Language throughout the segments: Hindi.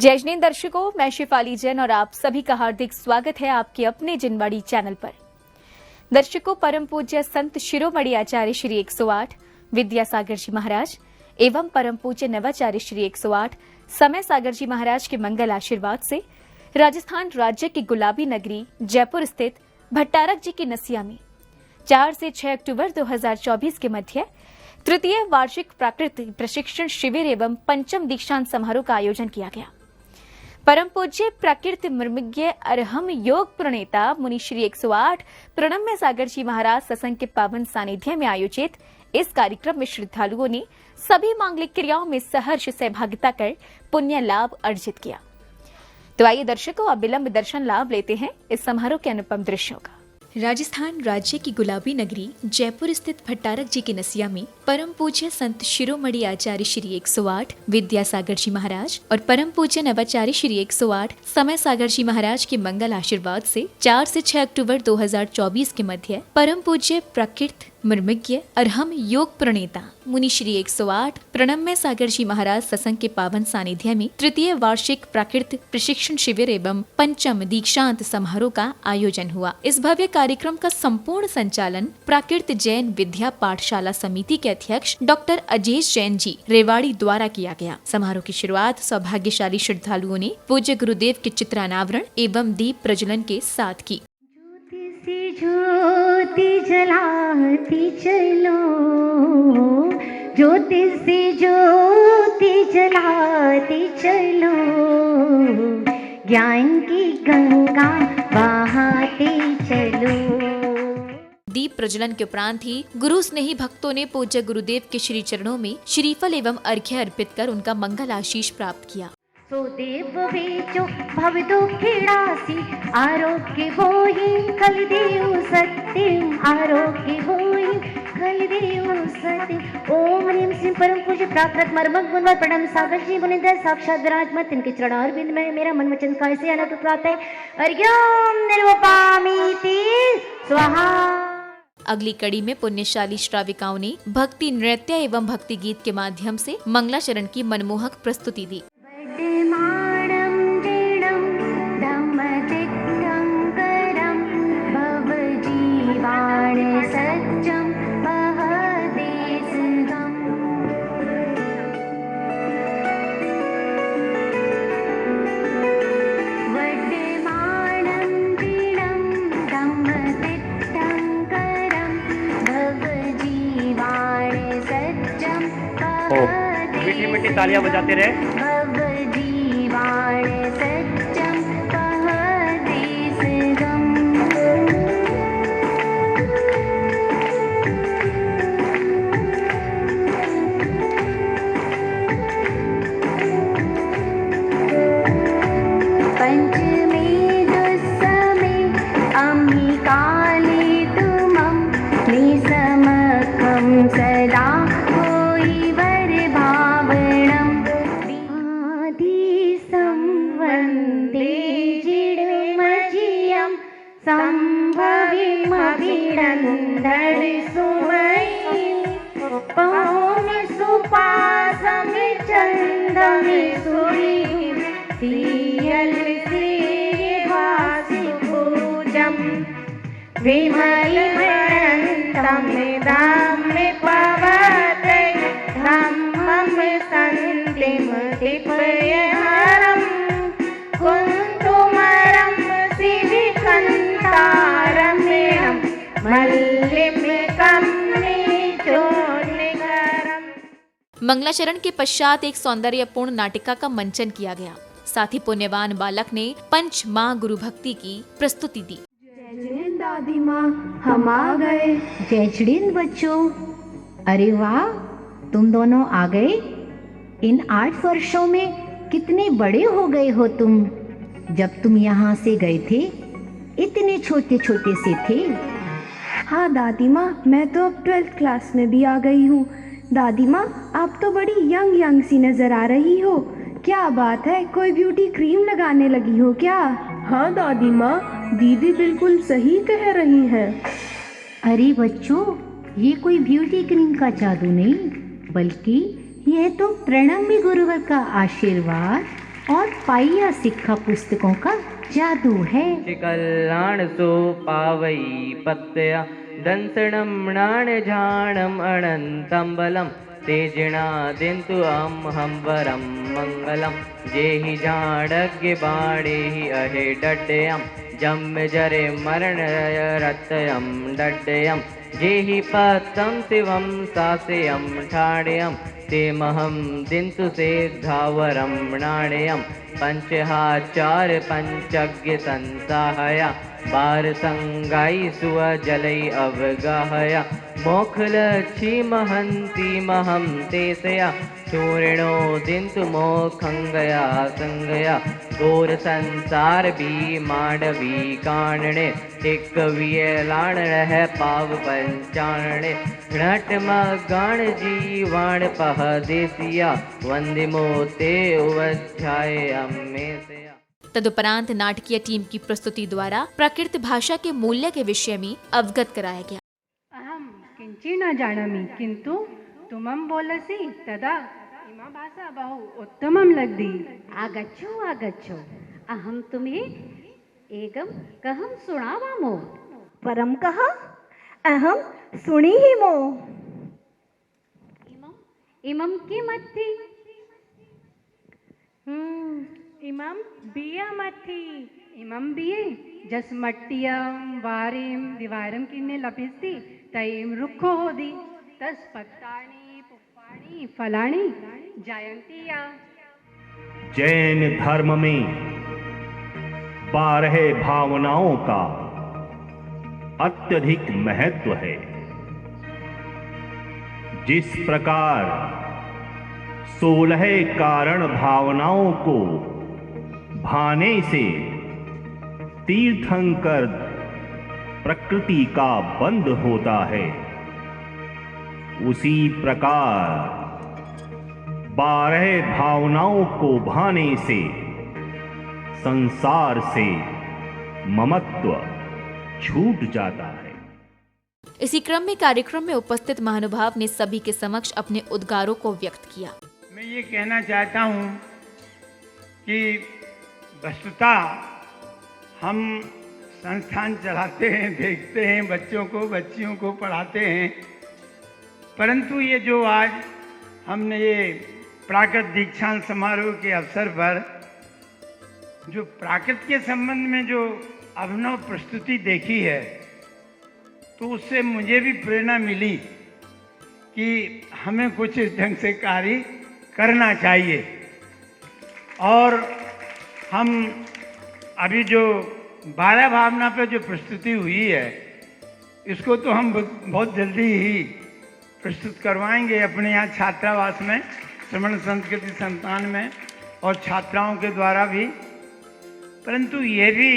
जय जिन दर्शकों, मैं शिफाली जैन और आप सभी का हार्दिक स्वागत है आपके अपने जिनवाड़ी चैनल पर। दर्शकों, परम पूज्य संत शिरोमणि आचार्य श्री 108 विद्यासागर जी महाराज एवं परम पूज्य नवाचार्य श्री 108 समय सागर जी महाराज के मंगल आशीर्वाद से राजस्थान राज्य की गुलाबी नगरी जयपुर स्थित भट्टारक जी की नसिया में 4 से 6 अक्टूबर 2024 के मध्य तृतीय वार्षिक प्राकृतिक प्रशिक्षण शिविर एवं पंचम दीक्षांत समारोह का आयोजन किया गया। परम पूज्य प्राकृत मर्मज्ञ अरहम योग प्रणेता मुनि श्री 108 प्रणम्य सागर जी महाराज सत्संग के पावन सानिध्य में आयोजित इस कार्यक्रम में श्रद्धालुओं ने सभी मांगलिक क्रियाओं में सहर्ष सहभागिता कर पुण्य लाभ अर्जित किया। तो आइए दर्शकों, अब विलंब दर्शन लाभ लेते हैं इस समारोह के अनुपम दृश्यों का। राजस्थान राज्य की गुलाबी नगरी जयपुर स्थित भट्टारक जी की नसिया में परम पूज्य संत शिरोमणि आचार्य श्री 108 विद्यासागर जी महाराज और परम पूज्य नवाचार्य श्री 108 समय सागर जी महाराज के मंगल आशीर्वाद से 4 से 6 अक्टूबर 2024 के मध्य परम पूज्य प्रकृत मर्मज्ञ अरहम योग प्रणेता मुनि श्री 108 प्रणम्य सागर जी महाराज सत्संग के पावन सानिध्य में तृतीय वार्षिक प्राकृतिक प्रशिक्षण शिविर एवं पंचम दीक्षांत समारोह का आयोजन हुआ। इस भव्य कार्यक्रम का संपूर्ण संचालन प्राकृत जैन विद्या पाठशाला समिति के अध्यक्ष डॉक्टर अजेश जैन जी रेवाड़ी द्वारा किया गया। समारोह की शुरुआत सौभाग्यशाली श्रद्धालुओं ने पूज्य गुरुदेव के चित्रानावरण एवं दीप प्रज्वलन के साथ की। ज्योति जलाती चलो, ज्योति से ज्योति जलाती चलो, ज्ञान की गंगा बहाते चलो। दीप प्रज्वलन के उपरांत ही गुरु स्नेही भक्तों ने पूज्य गुरुदेव के श्री चरणों में श्रीफल एवं अर्घ्य अर्पित कर उनका मंगल आशीष प्राप्त किया। सो देव वेचो भव दुखिड़ासी, आरोग्य होई कल देव सत्यम, आरोग्य होई कल देव सत्यम। ओम ह्रीं श्रीं परम पूज्य प्राकृत मर्मज्ञ मुनिवर प्रणम सागर जी मुनिंद्र साक्षात विराजमान इनके चरणारविंद में मेरा मन वचन काय से अनंत प्राप्त है। अर्घ्यं निर्वपामीति स्वाहा। अगली कड़ी में पुण्यशाली श्राविकाओं ने भक्ति नृत्य एवं भक्ति गीत के माध्यम से मंगलाचरण की मनमोहक प्रस्तुति दी। मीठी मीठी तालियां बजाते रहे। मंगलाचरण के पश्चात एक सौंदर्यपूर्ण नाटिका का मंचन किया गया। साथ ही पुण्यवान बालक ने पंच माँ गुरु भक्ति की प्रस्तुति दी। जय दादी माँ, हम आ गए। जय चिड़िन बच्चों, अरे वाह, तुम दोनों आ गए। इन 8 वर्षों में कितने बड़े हो गए हो तुम। जब तुम यहाँ से गए थे इतने छोटे छोटे से थे। हाँ दादी माँ, मैं तो अब 12th क्लास में भी आ गई हूँ। दादी माँ, आप तो बड़ी यंग सी नजर आ रही हो। क्या बात है, कोई ब्यूटी क्रीम लगाने लगी हो क्या? हाँ दादी माँ, दीदी बिल्कुल सही कह रही हैं। अरे बच्चों, ये कोई ब्यूटी क्रीम का जादू नहीं, बल्कि यह तो प्रणम्य गुरुवर का आशीर्वाद और पाइया सिक्खा पुस्तकों का जादू है। कल्याण सो पावई पत्या दंसणम नाण झाणम अनंतम बलम तेजिणा दिंतु हम वरम मंगलम जेहि झाड़ज्ञ बाणे ही अहे डड्डयम जम जरे मरण रतयम डड्डयम जेहि पत्तम शिवम सास्यम ठाड्यम तेमहम दिंतु सेद्धावरम नाण्यम पंचहाचार पंचज्ञ संसाहया बार संगाई सुव जलई अवगाहया मोखलक्षी महंती महम तेसया चूर्णो दिंतु मोखंगया संगया घोर संसार भी मांडवी कानने एक वियलाण रह पाव पंचाणने घट मगाण जीवाण पह देसिया वंदे मोते उवध्याय अम्मेसया। तदुपरांत नाटकीय टीम की प्रस्तुति द्वारा प्राकृत भाषा के मूल्य के विषय में अवगत कराया गया। अहम किंचित् न जानामि किंतु तुमं बोलसि तदा इमा भाषा बहु उत्तमं लग्धि। आगच्छो आगच्छो अहम तुम्हें एकम कहम सुनावामो। परम कहा अहम सुनी ही मो। इमम किमत्ति इमं बियमथि इमं बिये जस्मट्टियं वारिं दिवारं किन्ने लपिस्ति तयं रुक्खो होदि तस् पत्तानि पुष्पाणि फलानि जायन्ति या। जैन धर्म में 12 भावनाओं का अत्यधिक महत्व है। जिस प्रकार 16 कारण भावनाओं को भाने से तीर्थंकर प्रकृति का बंध होता है, उसी प्रकार 12 भावनाओं को भाने से संसार से ममत्व छूट जाता है। इसी क्रम में कार्यक्रम में उपस्थित महानुभाव ने सभी के समक्ष अपने उद्गारों को व्यक्त किया। मैं ये कहना चाहता हूँ कि वस्तुतः हम संस्थान चलाते हैं, देखते हैं, बच्चों को बच्चियों को पढ़ाते हैं, परंतु ये जो आज हमने ये प्राकृत दीक्षांत समारोह के अवसर पर जो प्राकृत के संबंध में जो अभिनव प्रस्तुति देखी है, तो उससे मुझे भी प्रेरणा मिली कि हमें कुछ इस ढंग से कार्य करना चाहिए। और हम अभी जो 12 भावना पर जो प्रस्तुति हुई है, इसको तो हम बहुत जल्दी ही प्रस्तुत करवाएंगे अपने यहाँ छात्रावास में, श्रवण संस्कृति संस्थान में, और छात्राओं के द्वारा भी। परंतु ये भी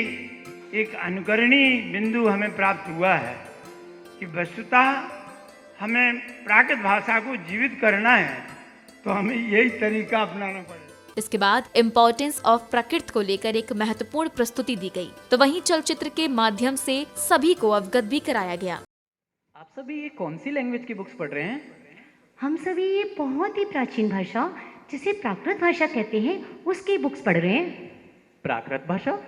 एक अनुकरणीय बिंदु हमें प्राप्त हुआ है कि वस्तुतः हमें प्राकृत भाषा को जीवित करना है, तो हमें यही तरीका अपनाना पड़ेगा। इसके बाद इम्पोर्टेंस ऑफ प्रकृति को लेकर एक महत्वपूर्ण प्रस्तुति दी गई, तो वहीं चलचित्र के माध्यम से सभी को अवगत भी कराया गया। आप सभी ये कौन सी लैंग्वेज की बुक्स पढ़ रहे हैं? हम सभी ये बहुत ही प्राचीन भाषा जिसे प्राकृत भाषा कहते हैं उसकी बुक्स पढ़ रहे हैं। प्राकृत भाषा?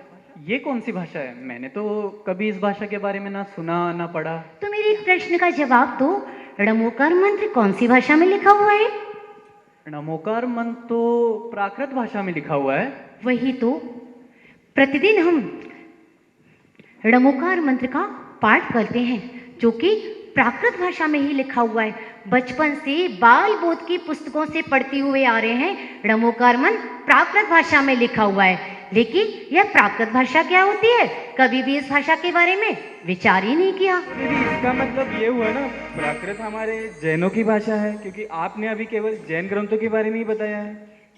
ये कौन सी भाषा है? मैंने तो कभी इस भाषा के बारे में ना सुना ना पढ़ा। तो मेरे प्रश्न का जवाब दो, णमोकार मंत्र कौन सी भाषा में लिखा हुआ है? नमोकार मंत्र तो प्राकृत भाषा में लिखा हुआ है। वही तो, प्रतिदिन हम णमोकार मंत्र का पाठ करते हैं जो कि प्राकृत भाषा में ही लिखा हुआ है। बचपन से बाल बोध की पुस्तकों से पढ़ते हुए आ रहे हैं, णमोकार मंत्र प्राकृत भाषा में लिखा हुआ है। लेकिन यह प्राकृत भाषा क्या होती है, कभी भी इस भाषा के बारे में विचार ही नहीं किया। इसका मतलब ये हुआ ना, प्राकृत हमारे जैनों की भाषा है, क्योंकि आपने अभी केवल जैन ग्रंथों के बारे में ही बताया है।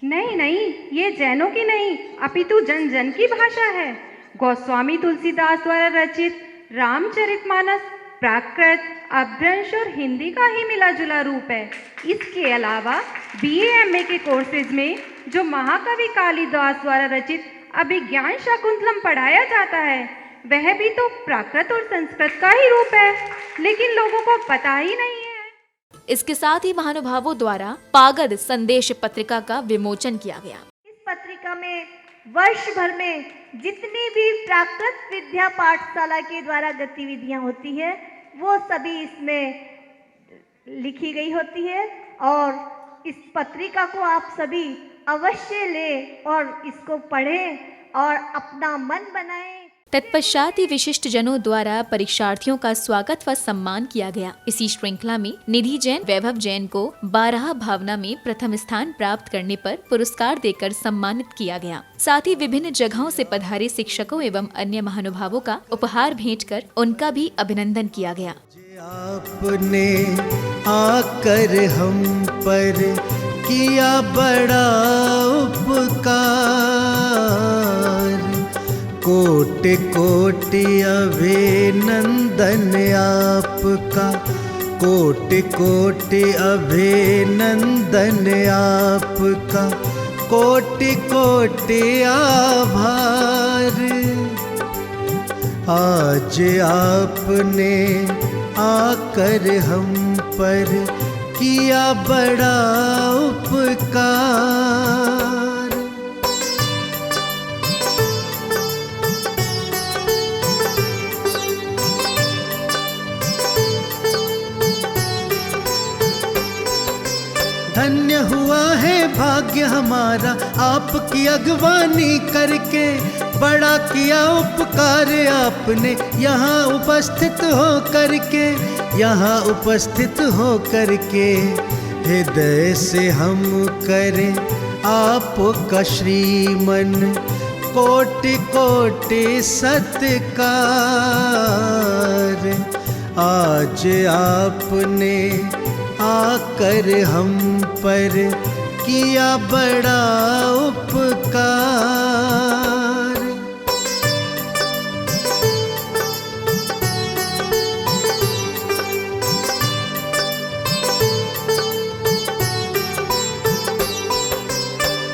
नहीं नहीं, ये जैनों की नहीं अपितु जन जन की भाषा है। गोस्वामी तुलसीदास द्वारा रचित रामचरितमानस प्राकृत, अपभ्रंश और हिंदी का ही मिला जुला रूप है। इसके अलावा BA MA के कोर्सेज में जो महाकवि कालिदास द्वारा रचित अभिज्ञान शाकुंतलम पढ़ाया जाता है, वह भी तो प्राकृत और संस्कृत का ही रूप है, लेकिन लोगों को पता ही नहीं है। इसके साथ ही महानुभावों द्वारा पागद संदेश पत्रिका का विमोचन किया गया। इस पत्रिका में वर्ष भर में जितनी भी प्राकृत विद्या पाठशाला के द्वारा गतिविधियां होती है वो सभी इसमें लिखी गई होती है और इस पत्रिका को आप सभी अवश्य लें और इसको पढ़ें और अपना मन बनाएं। तत्पश्चात ही विशिष्ट जनों द्वारा परीक्षार्थियों का स्वागत व सम्मान किया गया। इसी श्रृंखला में निधि जैन, वैभव जैन को 12 भावना में प्रथम स्थान प्राप्त करने पर पुरस्कार देकर सम्मानित किया गया। साथ ही विभिन्न जगहों से पधारे शिक्षकों एवं अन्य महानुभावों का उपहार भेंट कर उनका भी अभिनंदन किया गया। आपने आकर हम पर किया बड़ा उपकार, कोटि कोटि अभिनंदन आपका, कोटि कोटि अभिनंदन आपका, कोटि कोटि आभार। आज आपने आकर हम पर किया बड़ा उपकार। धन्य हुआ है भाग्य हमारा आपकी अगवानी करके, बड़ा किया उपकार आपने यहाँ उपस्थित हो करके, यहाँ उपस्थित हो करके। हृदय से हम करें आपका श्रीमन कोटि कोटि सत्कार। आज आपने आकर हम पर किया बड़ा उपकार।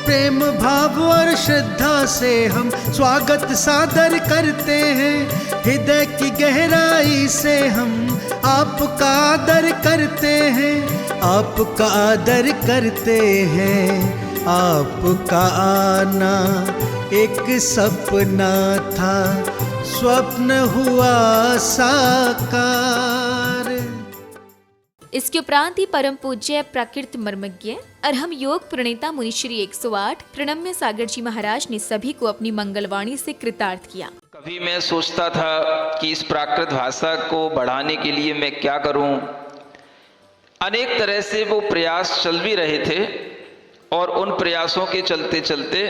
प्रेम भाव और श्रद्धा से हम स्वागत सादर करते हैं, हृदय की गहराई से हम आपका आदर करते हैं, आपका आदर करते हैं। आपका आना एक सपना था, स्वप्न हुआ साकार। इसके उपरांत ही परम पूज्य प्राकृत मर्मज्ञ अरहम योग प्रणेता मुनिश्री 108 प्रणम्य सागर जी महाराज ने सभी को अपनी मंगलवाणी से कृतार्थ किया। कभी मैं सोचता था कि इस प्राकृत भाषा को बढ़ाने के लिए मैं क्या करूं। अनेक तरह से वो प्रयास चल भी रहे थे और उन प्रयासों के चलते चलते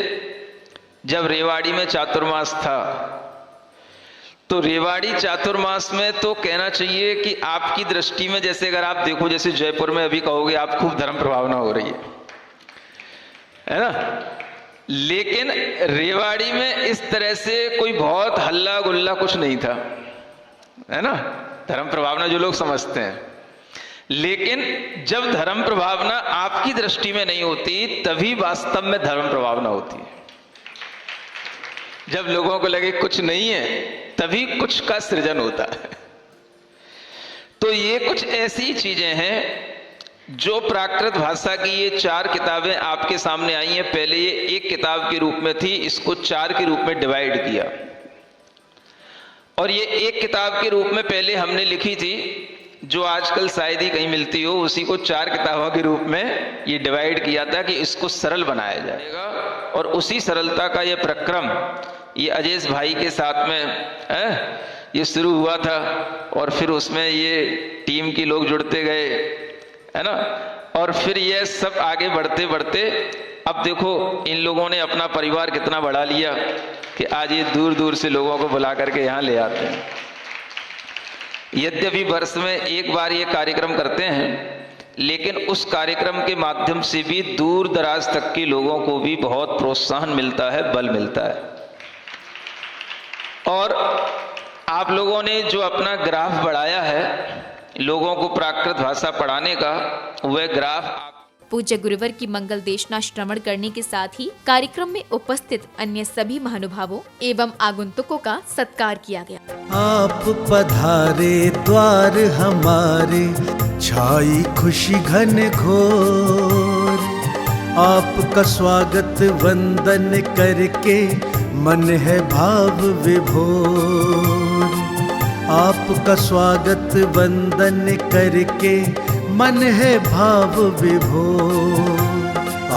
जब रेवाड़ी में चातुर्मास था तो रेवाड़ी चातुर्मास में तो कहना चाहिए कि आपकी दृष्टि में, जैसे अगर आप देखो, जैसे जयपुर में अभी कहोगे आप खूब धर्म प्रभावना हो रही है ना, लेकिन रेवाड़ी में इस तरह से कोई बहुत हल्ला गुल्ला कुछ नहीं था, है ना, धर्म प्रभावना जो लोग समझते हैं। लेकिन जब धर्म प्रभावना आपकी दृष्टि में नहीं होती तभी वास्तव में धर्म प्रभावना होती है। जब लोगों को लगे कुछ नहीं है तभी कुछ का सृजन होता है। तो ये कुछ ऐसी चीजें हैं जो प्राकृत भाषा की ये 4 किताबें आपके सामने आई हैं। पहले ये एक किताब के रूप में थी, इसको 4 के रूप में डिवाइड किया, और ये एक किताब के रूप में पहले हमने लिखी थी, जो आजकल शायद ही कहीं मिलती हो, उसी को 4 किताबों के रूप में ये डिवाइड किया था कि इसको सरल बनाया जाएगा। और उसी सरलता का ये प्रक्रम ये अजय भाई के साथ में ये शुरू हुआ था, और फिर उसमें ये टीम के लोग जुड़ते गए, है ना, और फिर ये सब आगे बढ़ते बढ़ते अब देखो इन लोगों ने अपना परिवार कितना बढ़ा लिया कि आज ये दूर दूर से लोगों को बुला करके यहाँ ले आते हैं। यद्यपि वर्ष में एक बार ये कार्यक्रम करते हैं, लेकिन उस कार्यक्रम के माध्यम से भी दूर दराज तक के लोगों को भी बहुत प्रोत्साहन मिलता है, बल मिलता है। और आप लोगों ने जो अपना ग्राफ बढ़ाया है लोगों को प्राकृत भाषा पढ़ाने का, वह ग्राफ पूज्य गुरुवर की मंगल देशना श्रवण करने के साथ ही कार्यक्रम में उपस्थित अन्य सभी महानुभावों एवं आगंतुकों का सत्कार किया गया। आप पधारे द्वार हमारे, छाई खुशी घन घोर, आपका स्वागत वंदन करके मन है भाव विभोर। आपका स्वागत वंदन करके मन है भाव विभोर।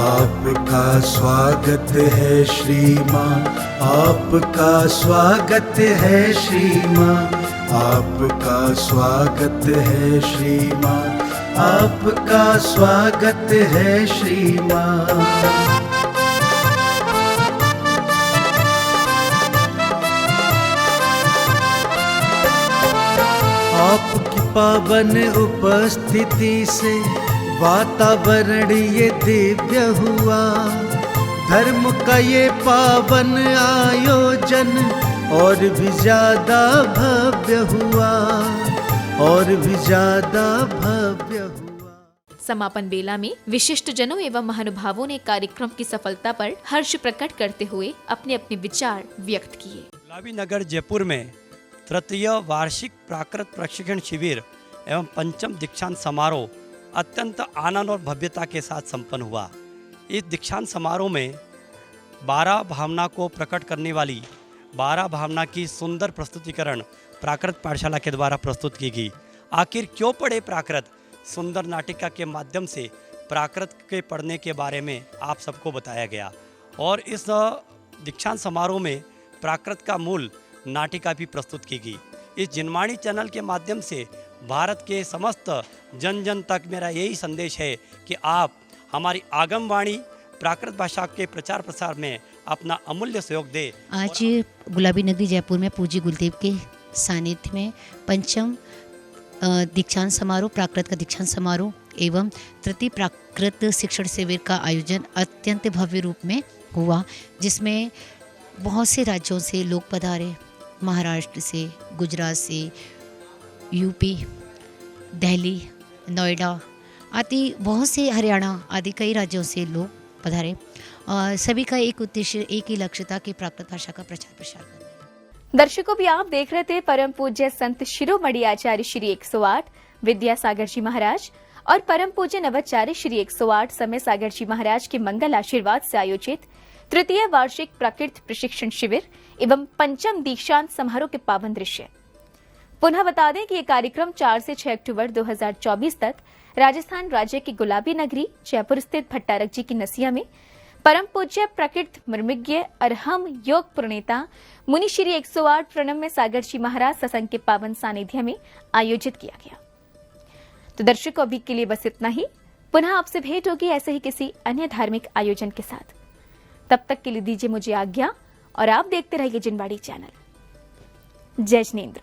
आपका स्वागत है श्रीमान, आपका स्वागत है श्रीमान, आपका स्वागत है श्रीमान, आपका स्वागत है श्रीमान। आपकी पावन उपस्थिति से वातावरण ये दिव्य हुआ। धर्म का ये पावन आयोजन और भी ज्यादा भव्य हुआ, और भी ज्यादा भव्य हुआ। समापन बेला में विशिष्ट जनों एवं महानुभावों ने कार्यक्रम की सफलता पर हर्ष प्रकट करते हुए अपने अपने विचार व्यक्त किए। गुलाबी नगर जयपुर में तृतीय वार्षिक प्राकृत प्रशिक्षण शिविर एवं पंचम दीक्षांत समारोह अत्यंत आनंद और भव्यता के साथ संपन्न हुआ। इस दीक्षांत समारोह में 12 भावना को प्रकट करने वाली 12 भावना की सुंदर प्रस्तुतिकरण प्राकृत पाठशाला के द्वारा प्रस्तुत की गई। आखिर क्यों पढ़े प्राकृत, सुंदर नाटिका के माध्यम से प्राकृत के पढ़ने के बारे में आप सबको बताया गया। और इस दीक्षांत समारोह में प्राकृत का मूल नाटिका भी प्रस्तुत की गई। इस जिनवाणी चैनल के माध्यम से भारत के समस्त जन जन तक मेरा यही संदेश है कि आप हमारी आगम वाणी प्राकृत भाषा के प्रचार प्रसार में अपना अमूल्य सहयोग दे। आज गुलाबी नगरी जयपुर में पूज्य गुरुदेव के सानिध्य में पंचम दीक्षांत समारोह, प्राकृत का दीक्षांत समारोह एवं तृतीय प्राकृत शिक्षण शिविर का आयोजन अत्यंत भव्य रूप में हुआ, जिसमें बहुत से राज्यों से लोग पधारे। महाराष्ट्र से, गुजरात से, यूपी, दिल्ली, नोएडा आदि बहुत से, हरियाणा आदि कई राज्यों से लोग पधारे। और सभी का एक उद्देश्य, एक ही लक्ष्य था कि प्राकृत भाषा का प्रचार प्रसार करना। दर्शकों भी आप देख रहे थे परम पूज्य संत शिरोमणि आचार्य श्री 108 विद्यासागर जी महाराज और परम पूज्य नवाचार्य श्री 108 समय सागर जी महाराज के मंगल आशीर्वाद से आयोजित तृतीय वार्षिक प्राकृत प्रशिक्षण शिविर एवं पंचम दीक्षांत समारोह के पावन दृश्य। पुनः बता दें कि ये कार्यक्रम 4 से 6 अक्टूबर 2024 तक राजस्थान राज्य की गुलाबी नगरी जयपुर स्थित भट्टारक जी की नसिया में परम पूज्य प्रकृत मर्मज्ञ अरहम योग प्रणेता मुनि श्री 108 प्रणम्य सागर जी महाराज सत्संग के पावन सानिध्य में आयोजित किया गया। तो दर्शकों अभी के लिए बस इतना ही। पुनः आपसे भेंट होगी ऐसे ही किसी अन्य धार्मिक आयोजन के साथ। तब तक के लिए दीजिए मुझे आज्ञा और आप देखते रहिए जिनवाड़ी चैनल। जय जिनेंद्र।